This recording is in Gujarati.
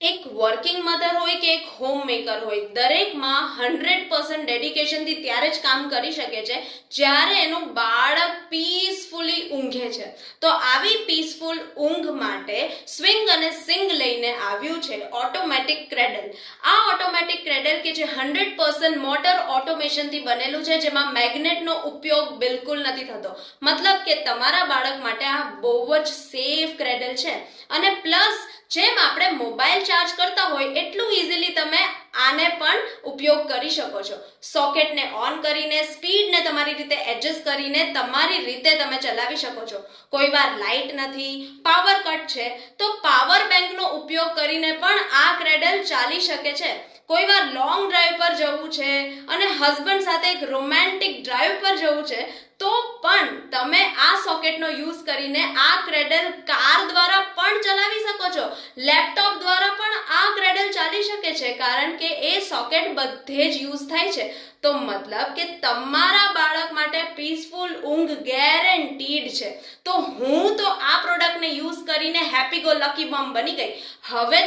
એક વર્કિંગ મધર હોય કે એક હોમ મેકર હોય, દરેકમાં 100% ડેડિકેશનથી ત્યારે જ કામ કરી શકે છે જ્યારે એનું બાળક પીસફુલી ઊંઘે છે. તો આવી પીસફુલ ઊંઘ માટે સ્વિંગ અને સિંગ લઈને આવ્યું છે ઓટોમેટિક ક્રેડલ. આ ઓટોમેટિક ક્રેડલ કે જે 100% મોટર ઓટોમેશનથી બનેલું છે, જેમાં મેગ્નેટનો ઉપયોગ બિલકુલ નથી થતો. મતલબ કે તમારા બાળક માટે આ બહુ જ સેફ ક્રેડલ છે. અને પ્લસ જેમ આપણે મોબાઈલ ચાર્જ કરતા હોય એટલું ઇઝીલી તમે આને પણ ઉપયોગ કરી શકો છો. સોકેટને ઓન કરીને સ્પીડને તમારી રીતે એડજસ્ટ કરીને તમારી રીતે તમે ચલાવી શકો છો. કોઈ વાર લાઇટ નથી, પાવર કટ છે, તો પાવર બેંકનો ઉપયોગ કરીને પણ આ ક્રેડલ ચાલી શકે છે. કોઈ વાર લોંગ ડ્રાઈવ પર જવું છે અને હસબન્ડ સાથે એક રોમેન્ટિક ડ્રાઈવ પર જવું છે, તો પણ તમે આ સોકેટનો યુઝ કરીને આ ક્રેડલ કાર દ્વારા પણ ચલાવી શકો છો. લેપટોપ દ્વારા પણ આ ક્રેડલ ચાલી શકે છે, કારણ કે એ સોકેટ બધે જ યુઝ થાય છે. તો મતલબ કે તમારા બાળક માટે પીસફુલ ઊંઘ ગેરંટીડ છે. તો હું તો આ પ્રોડક્ટને યુઝ કરીને હેપી ગો લકી મોમ બની ગઈ. હવે